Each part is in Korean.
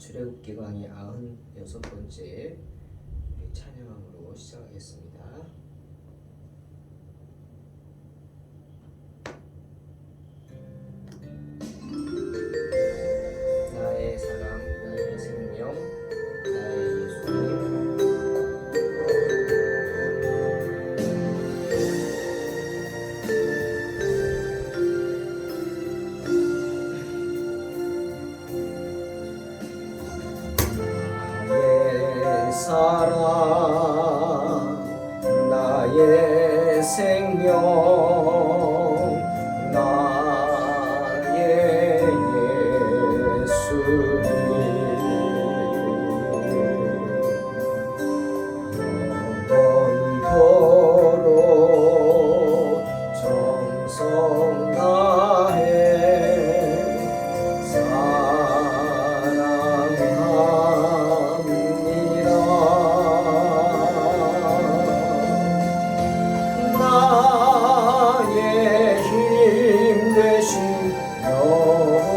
출애굽기 강의 96번째 우리 찬양으로 시작하겠습니다. 나의 사랑, 나의 생명, 나의 예수님, 나의 사랑, 나의 생명, 나의 예수님, 영원토록 정성 다해 나의 힘 되신 여호와여,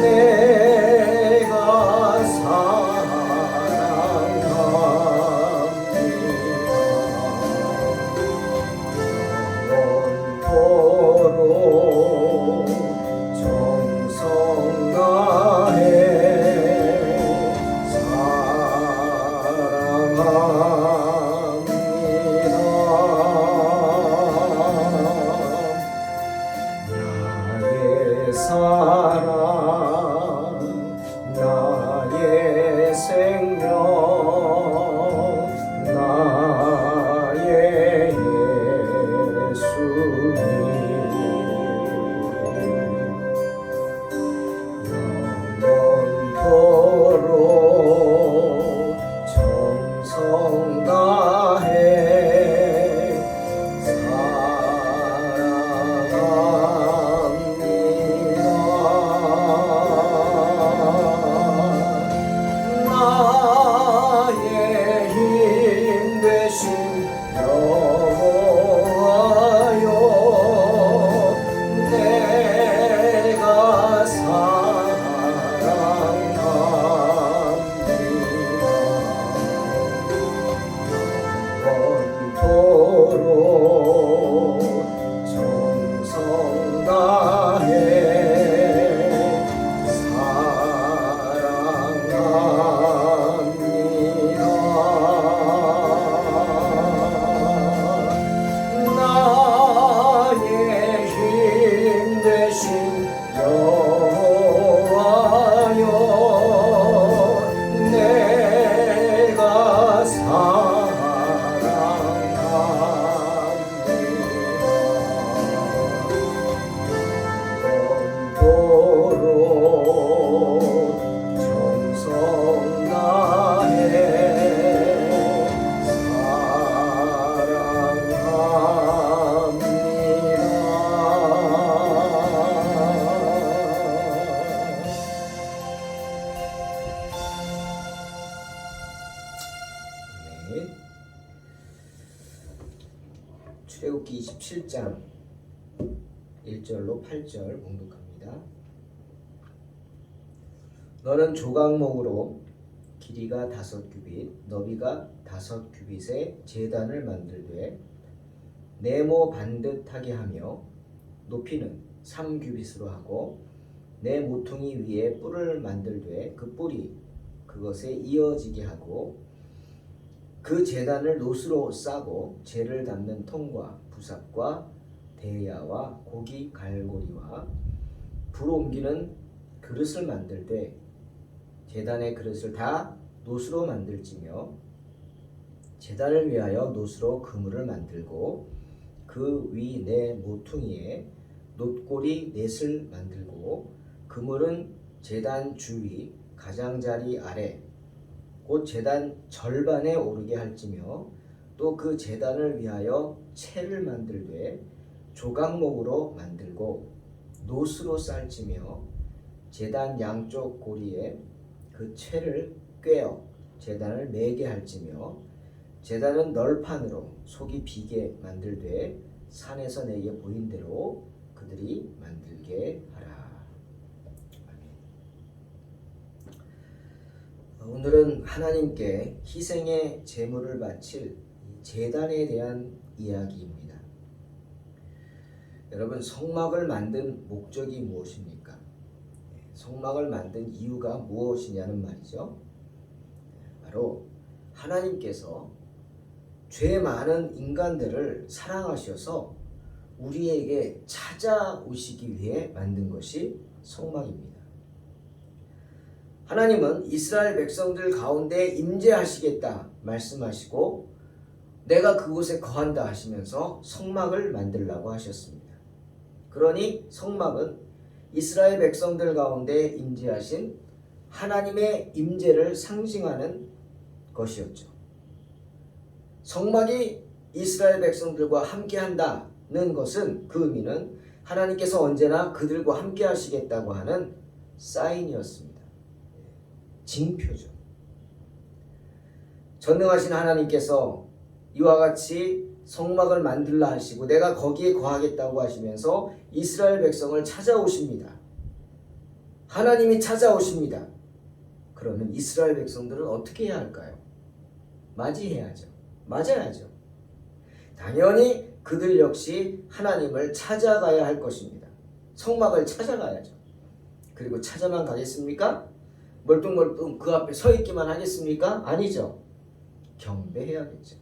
내가 사랑합니다. 영원토록 정성 다해 나의 사랑, 나의 생명, 나의 예수님, 영원토록 정성 다해 나의 힘 되신 여호와여, 내가 사랑합니다. 영원토록 정성 다해 나의 힘 되신 여호와여, 내가 사랑합니다. 영원토록 정성 다해 네. 출애굽기 27장 1절로 8절 봉독합니다. 너는 조각목으로 길이가 5규빗, 너비가 5규빗의 제단을 만들되 네모 반듯하게 하며 높이는 3규빗으로 하고 네 모퉁이 위에 뿔을 만들되 그 뿔이 그것에 이어지게 하고 그 제단을 노스로 싸고 재를 담는 통과 부삽과 대야와 고기 갈고리와 불 옮기는 그릇을 만들되 제단의 그릇을 다 노스로 만들지며 제단을 위하여 노스로 그물을 만들고 그 위 네 모퉁이에 놋고리 넷을 만들고 그물은 제단 주위 가장자리 아래 곧 제단 절반에 오르게 할지며 또 그 제단을 위하여 채를 만들되 조각목으로 만들고 놋으로 쌀지며 제단 양쪽 고리에 그 채를 꿰어 제단을 매게 할지며 제단은 널판으로 속이 비게 만들되 산에서 내게 보인 대로 그들이 만들게 하라. 오늘은 하나님께 희생의 제물을 바칠 제단에 대한 이야기입니다. 여러분, 성막을 만든 목적이 무엇입니까? 성막을 만든 이유가 무엇이냐는 말이죠. 바로 하나님께서 죄 많은 인간들을 사랑하셔서 우리에게 찾아오시기 위해 만든 것이 성막입니다. 하나님은 이스라엘 백성들 가운데 임재하시겠다 말씀하시고 내가 그곳에 거한다 하시면서 성막을 만들라고 하셨습니다. 그러니 성막은 이스라엘 백성들 가운데 임재하신 하나님의 임재를 상징하는 것이었죠. 성막이 이스라엘 백성들과 함께 한다는 것은 그 의미는 하나님께서 언제나 그들과 함께 하시겠다고 하는 사인이었습니다. 징표죠. 전능하신 하나님께서 이와 같이 성막을 만들라 하시고 내가 거기에 거하겠다고 하시면서 이스라엘 백성을 찾아오십니다. 하나님이 찾아오십니다. 그러면 이스라엘 백성들은 어떻게 해야 할까요? 맞이해야죠. 맞아야죠. 당연히 그들 역시 하나님을 찾아가야 할 것입니다. 성막을 찾아가야죠. 그리고 찾아만 가겠습니까? 멀뚱멀뚱 그 앞에 서 있기만 하겠습니까? 아니죠. 경배해야겠죠.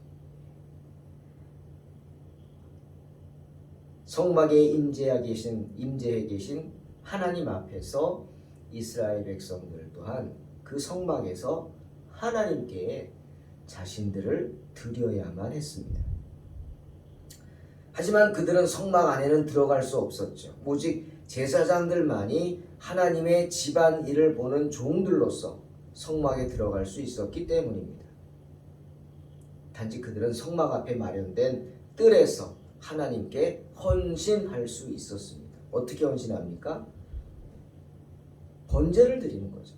성막에 임재해 계신 하나님 앞에서 이스라엘 백성들 또한 그 성막에서 하나님께 자신들을 드려야만 했습니다. 하지만 그들은 성막 안에는 들어갈 수 없었죠. 오직 제사장들만이 하나님의 집안 일을 보는 종들로서 성막에 들어갈 수 있었기 때문입니다. 단지 그들은 성막 앞에 마련된 뜰에서 하나님께 헌신할 수 있었습니다. 어떻게 헌신합니까? 번제를 드리는 거죠.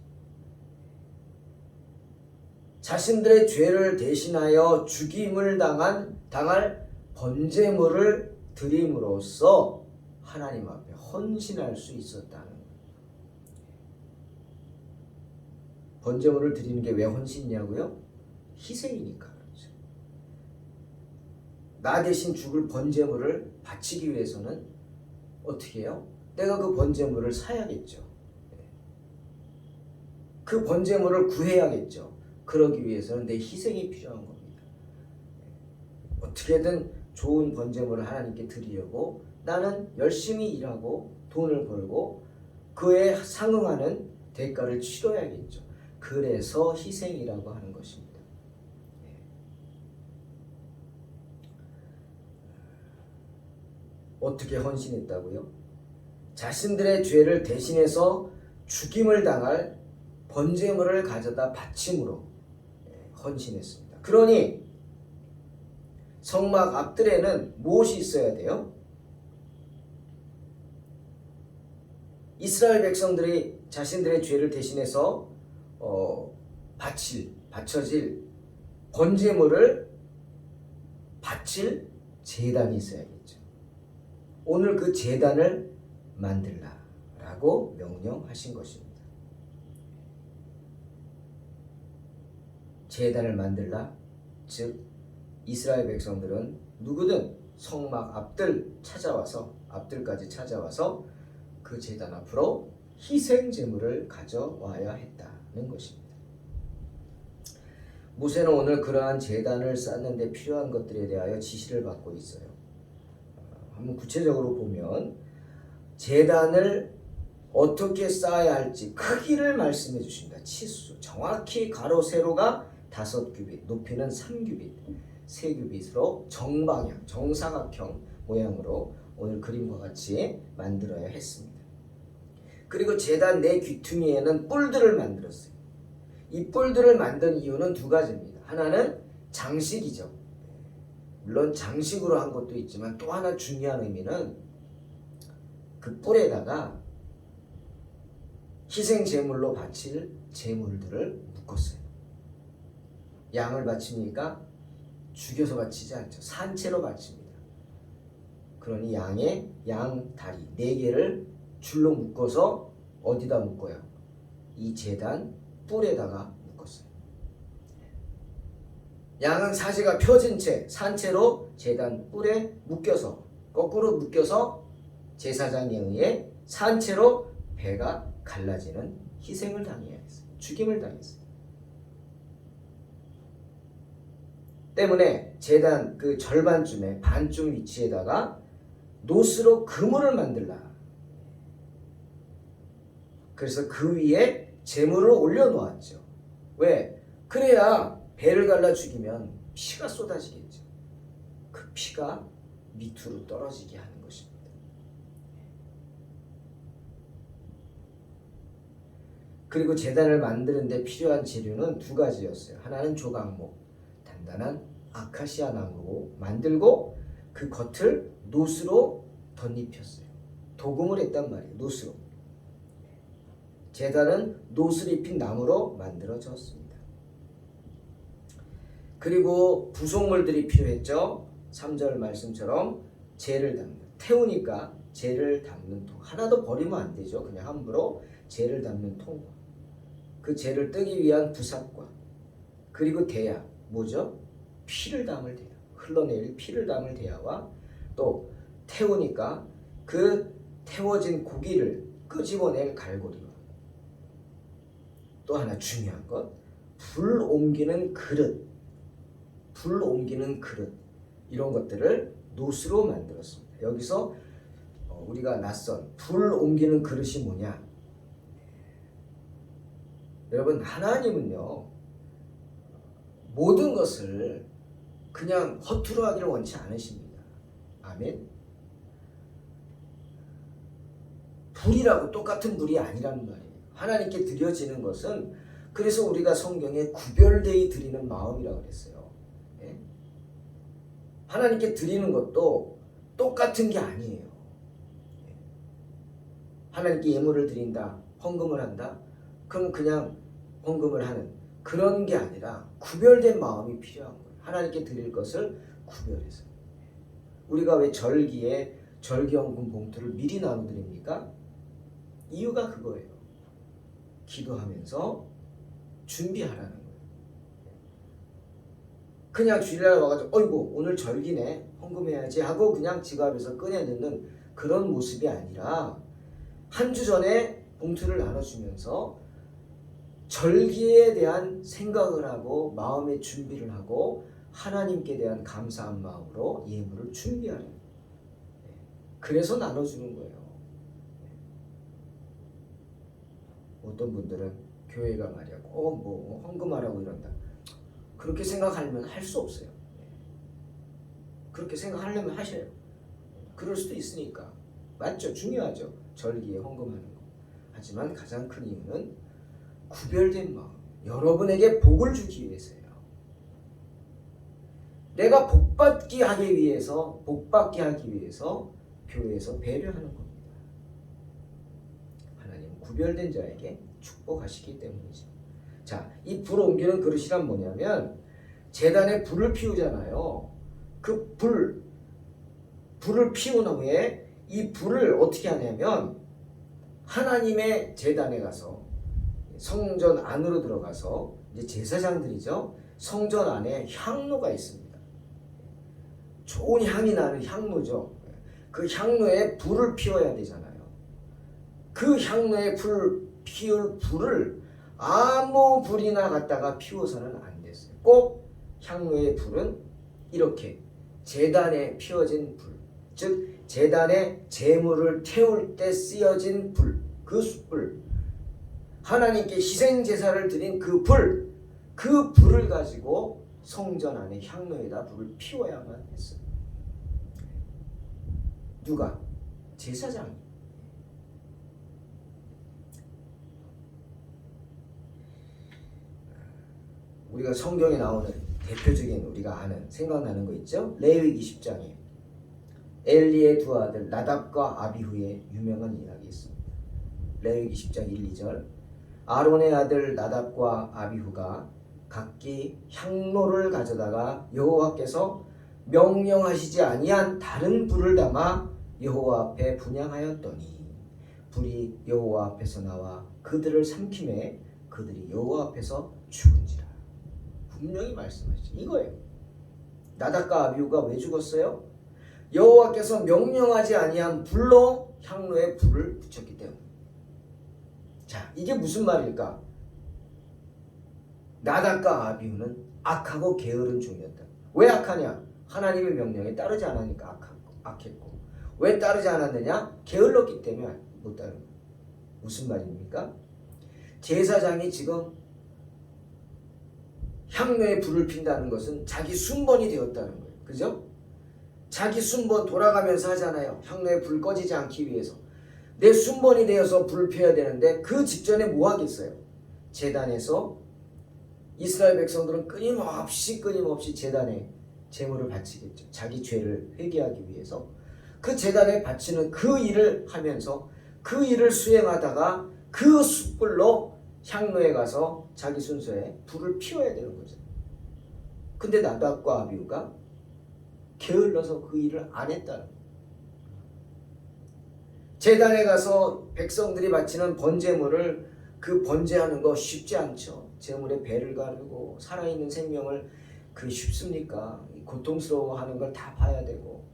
자신들의 죄를 대신하여 죽임을 당할 번제물을 드림으로써 하나님 앞에 헌신할 수 있었다는 거예요. 번제물을 드리는 게 왜 헌신이냐고요? 희생이니까 그렇죠. 나 대신 죽을 번제물을 바치기 위해서는 어떻게 해요? 내가 그 번제물을 사야겠죠. 그 번제물을 구해야겠죠. 그러기 위해서는 내 희생이 필요한 겁니다. 어떻게든 좋은 번제물을 하나님께 드리려고 나는 열심히 일하고 돈을 벌고 그에 상응하는 대가를 치러야겠죠. 그래서 희생이라고 하는 것입니다. 어떻게 헌신했다고요? 자신들의 죄를 대신해서 죽임을 당할 번제물을 가져다 바침으로 헌신했습니다. 그러니 성막 앞뜰에는 무엇이 있어야 돼요? 이스라엘 백성들이 자신들의 죄를 대신해서 바쳐질 번제물을 바칠 제단이 있어야겠죠. 오늘 그 제단을 만들라라고 명령하신 것입니다. 제단을 만들라, 즉 이스라엘 백성들은 누구든 성막 앞뜰까지 찾아와서 그 제단 앞으로 희생 제물을 가져와야 했다는 것입니다. 모세는 오늘 그러한 제단을 쌓는 데 필요한 것들에 대하여 지시를 받고 있어요. 한번 구체적으로 보면 제단을 어떻게 쌓아야 할지 크기를 말씀해 주십니다. 치수, 정확히 가로 세로가 5규빗, 높이는 3규빗, 3규빗으로 정방향, 정사각형 모양으로 오늘 그림과 같이 만들어야 했습니다. 그리고 제단 내 귀퉁이에는 뿔들을 만들었어요. 이 뿔들을 만든 이유는 두 가지입니다. 하나는 장식이죠. 물론 장식으로 한 것도 있지만 또 하나 중요한 의미는 그 뿔에다가 희생 제물로 바칠 제물들을 묶었어요. 양을 바칩니까? 죽여서 바치지 않죠. 산채로 바칩니다. 그러니 양 다리 4개를 줄로 묶어서 어디다 묶어요? 이 제단 뿔에다가 묶었어요. 양은 사지가 펴진 채 산채로 제단 뿔에 묶여서 거꾸로 묶여서 제사장에 의해 산채로 배가 갈라지는 희생을 당해야 했어요. 죽임을 당했어요. 때문에 제단 그 절반쯤에 반쯤 위치에다가 노스로 그물을 만들라. 그래서 그 위에 제물을 올려놓았죠. 왜? 그래야 배를 갈라 죽이면 피가 쏟아지겠죠. 그 피가 밑으로 떨어지게 하는 것입니다. 그리고 제단을 만드는 데 필요한 재료는 두 가지였어요. 하나는 조각목, 단단한 아카시아 나무로 만들고 그 겉을 노스로 덧입혔어요. 도금을 했단 말이에요. 노스로. 제단은 노스를 입힌 나무로 만들어졌습니다. 그리고 부속물들이 필요했죠. 3절 말씀처럼 재를 담는, 태우니까 재를 담는 통. 하나도 버리면 안 되죠. 그냥 함부로 재를 담는 통과, 그 재를 뜨기 위한 부삽과, 그리고 대야, 뭐죠? 피를 담을 대야, 흘러내릴 피를 담을 대야와, 또 태우니까 그 태워진 고기를 끄집어낼 갈고리와, 또 하나 중요한 것, 불 옮기는 그릇, 불 옮기는 그릇, 이런 것들을 노스로 만들었습니다. 여기서 우리가 낯선 불 옮기는 그릇이 뭐냐? 여러분, 하나님은요 모든 것을 그냥 허투루 하기를 원치 않으십니다. 아멘. 불이라고 똑같은 불이 아니라는 말이에요. 하나님께 드려지는 것은, 그래서 우리가 성경에 구별되이 드리는 마음이라고 그랬어요. 예? 하나님께 드리는 것도 똑같은 게 아니에요. 예? 하나님께 예물을 드린다, 헌금을 한다, 그럼 그냥 헌금을 하는 그런 게 아니라 구별된 마음이 필요한 거예요. 하나님께 드릴 것을 구별해서. 우리가 왜 절기에 절기헌금 봉투를 미리 나눠드립니까? 이유가 그거예요. 기도하면서 준비하라는 거예요. 그냥 주일날 와가지고 어이구 오늘 절기네 헌금해야지 하고 그냥 지갑에서 꺼내놓는 그런 모습이 아니라, 한 주 전에 봉투를 나눠주면서 절기에 대한 생각을 하고 마음의 준비를 하고 하나님께 대한 감사한 마음으로 예물을 준비하는, 그래서 나눠주는 거예요. 어떤 분들은 교회가 말이야 뭐 헌금하라고 이런다, 그렇게 생각하려면 할 수 없어요. 그렇게 생각하려면 하셔요. 그럴 수도 있으니까. 맞죠? 중요하죠. 절기에 헌금하는 거. 하지만 가장 큰 이유는 구별된 마음, 여러분에게 복을 주기 위해서예요. 내가 복받게 하기 위해서 교회에서 배려하는 겁니다. 하나님은 구별된 자에게 축복하시기 때문이죠. 자, 이 불 옮기는 그릇이란 뭐냐면, 제단에 불을 피우잖아요. 그 불을 피운 후에 이 불을 어떻게 하냐면, 하나님의 제단에 가서 성전 안으로 들어가서, 이제 제사장들이죠. 성전 안에 향로가 있습니다. 좋은 향이 나는 향로죠. 그 향로에 불을 피워야 되잖아요. 그 향로에 피울 불을 아무 불이나 갖다가 피워서는 안 됐어요. 꼭 향로의 불은 이렇게 제단에 피워진 불, 즉 제단에 제물을 태울 때 쓰여진 불, 그 숯불, 하나님께 희생 제사를 드린 그 불을 가지고 성전 안에 향로에다 불을 피워야만 했어요. 누가? 제사장이. 우리가 성경에 나오는 대표적인, 우리가 아는, 생각나는 거 있죠? 레위기 10장에 엘리의 두 아들 나답과 아비후의 유명한 이야기 있습니다. 레위기 10장 1, 2절. 아론의 아들 나답과 아비후가 각기 향로를 가져다가 여호와께서 명령하시지 아니한 다른 불을 담아 여호와 앞에 분향하였더니 불이 여호와 앞에서 나와 그들을 삼키매 그들이 여호와 앞에서 죽은지라. 분명히 말씀하시죠. 이거예요. 나답과 아비후가 왜 죽었어요? 여호와께서 명령하지 아니한 불로 향로에 불을 붙였기 때문에. 자, 이게 무슨 말일까? 나답과 아비후는 악하고 게으른 종이었다. 왜 악하냐? 하나님의 명령에 따르지 않으니까 악했고. 왜 따르지 않았느냐? 게을렀기 때문에 못 따른 거예요. 무슨 말입니까? 제사장이 지금 향로에 불을 핀다는 것은 자기 순번이 되었다는 거예요. 그죠? 자기 순번 돌아가면서 하잖아요. 향로에 불 꺼지지 않기 위해서. 내 순번이 되어서 불을 펴야 되는데 그 직전에 뭐 하겠어요? 제단에서 이스라엘 백성들은 끊임없이 제단에 제물을 바치겠죠. 자기 죄를 회개하기 위해서. 그 제단에 바치는 그 일을 하면서 그 일을 수행하다가 그 숯불로 향로에 가서 자기 순서에 불을 피워야 되는 거죠. 근데 나답과 아비후가 게을러서 그 일을 안 했다는 거예요. 제단에 가서 백성들이 바치는 번제물을 그 번제하는 거 쉽지 않죠. 제물에 배를 가르고 살아있는 생명을 그 쉽습니까? 고통스러워하는 걸 다 봐야 되고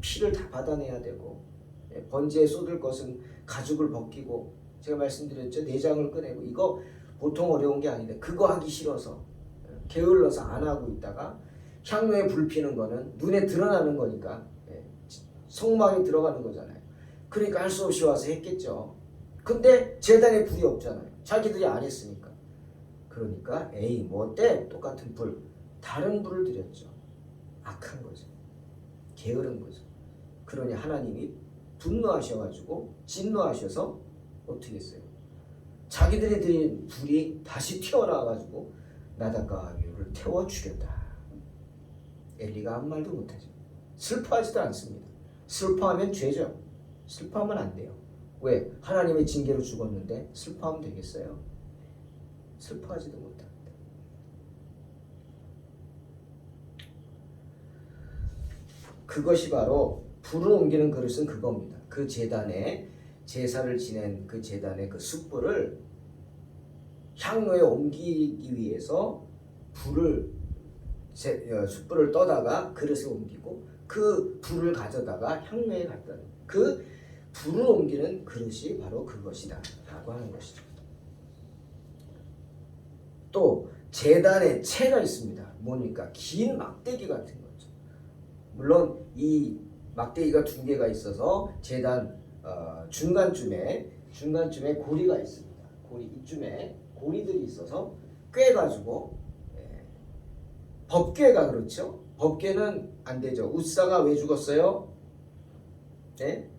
피를 다 받아내야 되고 번제에 쏟을 것은 가죽을 벗기고 제가 말씀드렸죠. 내장을 꺼내고 이거 보통 어려운 게 아닌데 그거 하기 싫어서 게을러서 안 하고 있다가 향로에 불 피는 거는 눈에 드러나는 거니까 속마음이 들어가는 거잖아요. 그러니까 할 수 없이 와서 했겠죠. 근데 제단에 불이 없잖아요. 자기들이 안 했으니까. 그러니까 에이 뭐 어때? 똑같은 불 다른 불을 드렸죠. 악한 거죠. 게으른 거죠. 그러니 하나님이 분노하셔가지고 진노하셔서 어떻게 했어요? 자기들이 드린 불이 다시 튀어나와가지고 나답과 아비후를 태워 죽였다. 엘리가 아무 말도 못하죠. 슬퍼하지도 않습니다. 슬퍼하면 죄죠. 슬퍼하면 안 돼요. 왜? 하나님의 징계로 죽었는데 슬퍼하면 되겠어요? 슬퍼하지도 못합니다. 그것이 바로 불을 옮기는 그릇은 그겁니다. 그 제단에 제사를 지낸 그 제단의 그 숯불을 향로에 옮기기 위해서 숯불을 떠다가 그릇에 옮기고 그 불을 가져다가 향로에 갖다 놓은 그 불을 옮기는 그릇이 바로 그것이다 라고 하는 것이죠. 또 제단에 채가 있습니다. 뭡니까? 긴 막대기 같은 거죠. 물론 이 막대기가 두 개가 있어서 제단 중간쯤에 고리가 있습니다. 고리 이쯤에 고리들이 있어서 꿰가지고 법궤가 그렇죠. 법궤는 안 되죠. 웃사가 왜 죽었어요? 네?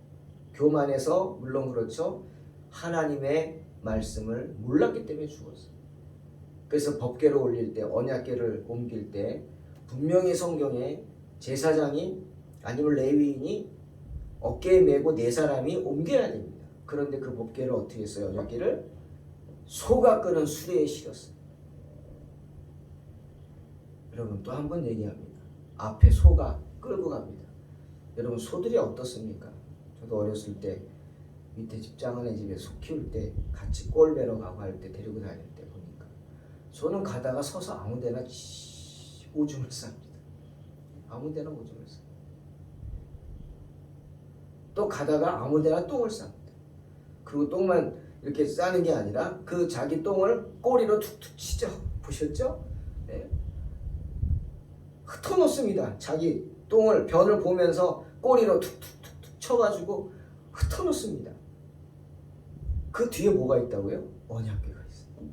교만해서 물론 그렇죠. 하나님의 말씀을 몰랐기 때문에 죽었어요. 그래서 법궤를 올릴 때 언약궤를 옮길 때 분명히 성경에 제사장이 아니면 레위인이 어깨에 메고 네 사람이 옮겨야 됩니다. 그런데 그 법궤를 어떻게 했어요? 언약궤를 소가 끄는 수레에 실었어요. 여러분 또 한 번 얘기합니다. 앞에 소가 끌고 갑니다. 여러분 소들이 어떻습니까? 저도 어렸을 때 밑에 집장은의 집에 소 키울 때 같이 꼴 베러 가고 할 때 데리고 다닐 때 보니까 소는 가다가 서서 아무데나 오줌을 쌉니다. 아무데나 오줌을 쌉니다. 또 가다가 아무데나 똥을 쌉니다. 그리고 똥만 이렇게 싸는 게 아니라 그 자기 똥을 꼬리로 툭툭 치죠. 보셨죠? 네. 흩어놓습니다. 자기 똥을 변을 보면서 꼬리로 툭툭툭툭 쳐가지고 흩어놓습니다. 그 뒤에 뭐가 있다고요? 언약궤가 있어요.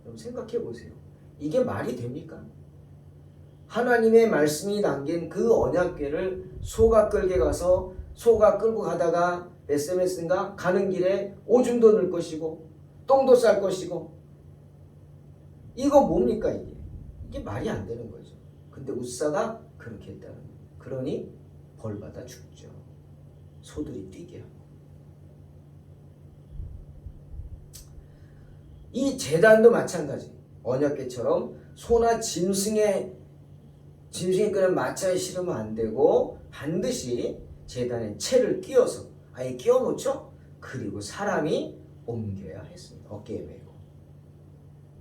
여러분 생각해 보세요. 이게 말이 됩니까? 하나님의 말씀이 담긴 그 언약궤를 소가 끌게 가서 소가 끌고 가다가 SMS인가 가는 길에 오줌도 넣을 것이고 똥도 쌀 것이고 이거 뭡니까 이게? 이게 말이 안 되는 거죠. 근데 웃사가 그렇게 했다는 거예요. 그러니 벌받아 죽죠. 소들이 뛰게 하고. 이 제단도 마찬가지. 언약궤처럼 소나 짐승이 끄는 마차에 실으면 안 되고 반드시 제단에 채를 끼워서 아예 끼워 놓죠. 그리고 사람이 옮겨야 했습니다. 어깨에 메고.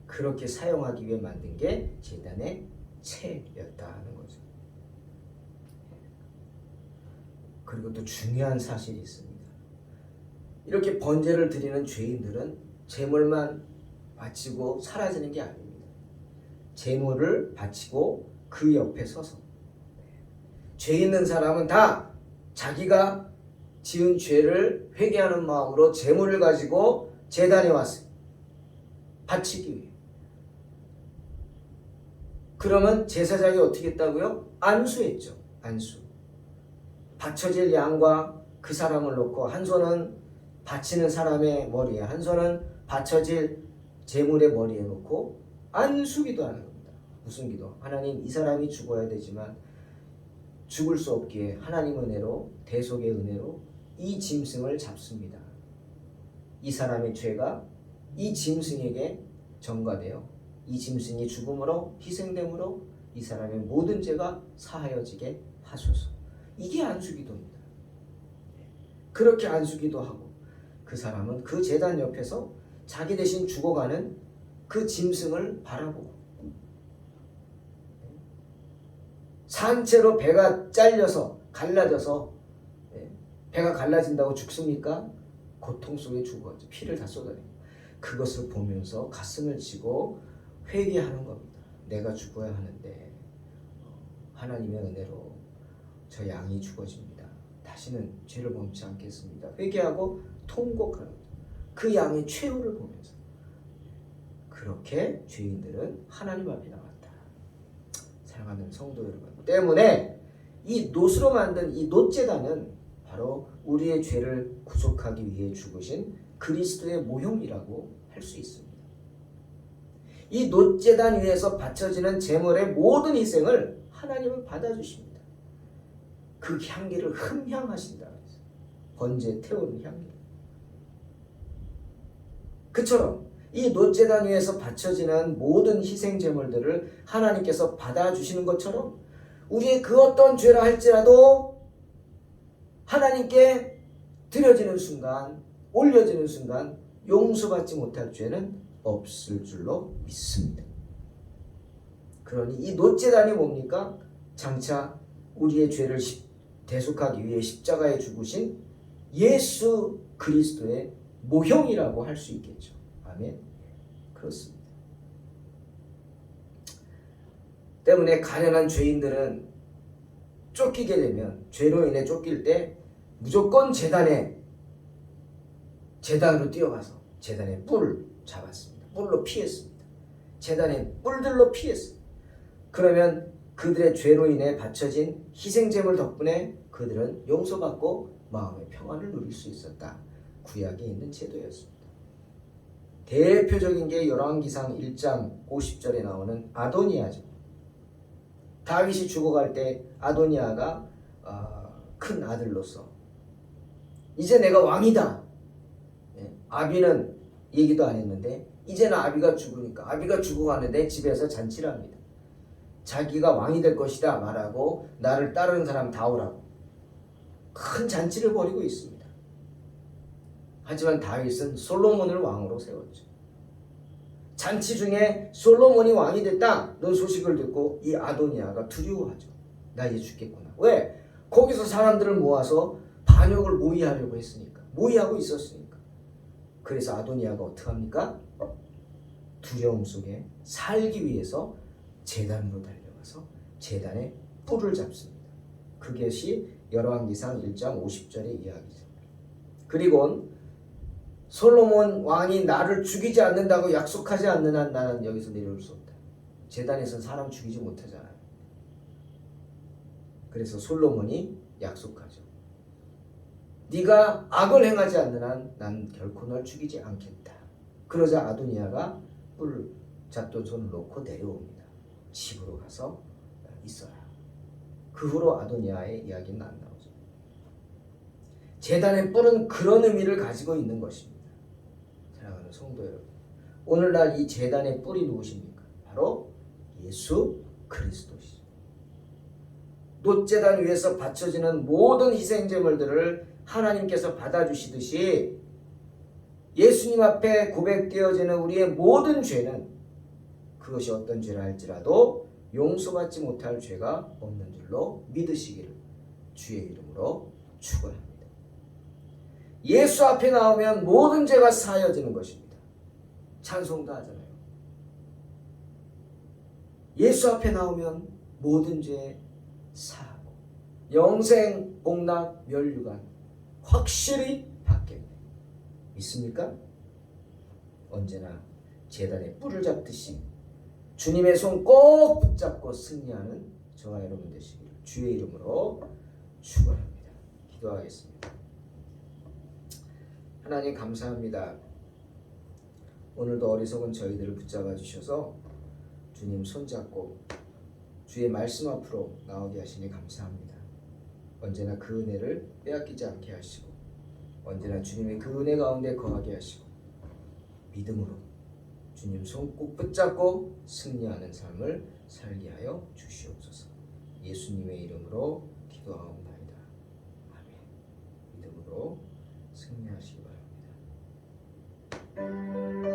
그렇게 사용하기 위해 만든 게 제단의 채였다 하는 거죠. 그리고 또 중요한 사실이 있습니다. 이렇게 번제를 드리는 죄인들은 제물만 바치고 사라지는 게 아닙니다. 제물을 바치고 그 옆에 서서 죄 있는 사람은 다 자기가 지은 죄를 회개하는 마음으로 제물을 가지고 제단에 왔어요. 바치기 위해. 그러면 제사장이 어떻게 했다고요? 안수했죠. 안수. 바쳐질 양과 그 사람을 놓고 한 손은 바치는 사람의 머리에, 한 손은 바쳐질 제물의 머리에 놓고 안수기도 하는 겁니다. 무슨 기도? 하나님, 이 사람이 죽어야 되지만 죽을 수 없기에 하나님 은혜로, 대속의 은혜로 이 짐승을 잡습니다. 이 사람의 죄가 이 짐승에게 전가되어 이 짐승이 죽음으로 희생됨으로 이 사람의 모든 죄가 사하여지게 하소서. 이게 안수기도입니다. 그렇게 안수기도 하고 그 사람은 그 제단 옆에서 자기 대신 죽어가는 그 짐승을 바라보고 산채로 배가 잘려서 갈라져서 배가 갈라진다고 죽습니까? 고통 속에 죽어가지고 피를 다 쏟아내고 그것을 보면서 가슴을 치고 회개하는 겁니다. 내가 죽어야 하는데 하나님의 은혜로 저 양이 죽어집니다. 다시는 죄를 범치 않겠습니다. 회개하고 통곡하는 거죠. 그 양의 최후를 보면서 그렇게 죄인들은 하나님 앞에 나왔다. 사랑하는 성도 여러분, 때문에 이 놋으로 만든 이 놋제단은 바로 우리의 죄를 구속하기 위해 죽으신 그리스도의 모형이라고 할 수 있습니다. 이 놋제단 위에서 바쳐지는 제물의 모든 희생을 하나님은 받아주십니다. 그 향기를 흠향하신다. 번제에 태우는 향기. 그처럼 이 놋제단 위에서 바쳐지는 모든 희생 제물들을 하나님께서 받아주시는 것처럼 우리의 그 어떤 죄라 할지라도 하나님께 드려지는 순간, 올려지는 순간 용서받지 못할 죄는 없을 줄로 믿습니다. 그러니 이 놋제단이 뭡니까? 장차 우리의 죄를 대속하기 위해 십자가에 죽으신 예수 그리스도의 모형이라고 할 수 있겠죠. 아멘. 그렇습니다. 때문에 가련한 죄인들은 쫓기게 되면 죄로 인해 쫓길 때 무조건 제단으로 뛰어가서 제단에 뿔을 잡았습니다. 뿔로 피했습니다. 제단에 뿔들로 피했습니다. 그러면 그들의 죄로 인해 바쳐진 희생제물 덕분에 그들은 용서받고 마음의 평안을 누릴 수 있었다. 구약에 있는 제도였습니다. 대표적인 게 열왕기상 1장 50절에 나오는 아도니아죠. 다윗이 죽어갈 때 아도니아가 큰 아들로서 이제 내가 왕이다. 아비는 얘기도 안 했는데 이제는 아비가 죽으니까 아비가 죽어가는데 집에서 잔치를 합니다. 자기가 왕이 될 것이다 말하고 나를 따르는 사람 다 오라고 큰 잔치를 벌이고 있습니다. 하지만 다윗은 솔로몬을 왕으로 세웠죠. 잔치 중에 솔로몬이 왕이 됐다는 소식을 듣고 이 아도니아가 두려워하죠. 나 이제 죽겠구나. 왜? 거기서 사람들을 모아서 반역을 모의하려고 했으니까. 모의하고 있었으니까. 그래서 아도니아가 어떻게 합니까? 두려움 속에 살기 위해서 제단으로 달려가서 제단에 뿔을 잡습니다. 그것이 열왕기상 1장 50절의 이야기죠. 그리고 솔로몬 왕이 나를 죽이지 않는다고 약속하지 않는 한 나는 여기서 내려올 수 없다. 제단에서는 사람 죽이지 못하잖아요. 그래서 솔로몬이 약속하죠. 네가 악을 행하지 않는 한 난 결코 널 죽이지 않겠다. 그러자 아도니아가 뿔 잡던 손을 놓고 내려옵니다. 집으로 가서 있어라. 그 후로 아도니아의 이야기는 안 나오죠. 제단의 뿔은 그런 의미를 가지고 있는 것입니다. 사랑하는 성도 여러분, 오늘날 이 제단의 뿔이 누구십니까? 바로 예수 그리스도시죠. 놋제단 위에서 바쳐지는 모든 희생제물들을 하나님께서 받아주시듯이 예수님 앞에 고백되어지는 우리의 모든 죄는 그것이 어떤 죄라 할지라도 용서받지 못할 죄가 없는 줄로 믿으시기를 주의 이름으로 축원합니다. 예수 앞에 나오면 모든 죄가 사여지는 것입니다. 찬송도 하잖아요. 예수 앞에 나오면 모든 죄 사하고 영생, 복락, 멸류관 확실히 받겠네. 믿습니까? 언제나 제단의 뿔을 잡듯이 주님의 손 꼭 붙잡고 승리하는 저와 여러분 되시기를 주의 이름으로 축원합니다. 기도하겠습니다. 하나님 감사합니다. 오늘도 어리석은 저희들을 붙잡아 주셔서 주님 손잡고 주의 말씀 앞으로 나오게 하시니 감사합니다. 언제나 그 은혜를 빼앗기지 않게 하시고 언제나 주님의 그 은혜 가운데 거하게 하시고 믿음으로 주님 손 꼭 붙잡고 승리하는 삶을 살게 하여 주시옵소서. 예수님의 이름으로 기도하옵나이다. 아멘. 믿음으로 승리하시기 바랍니다.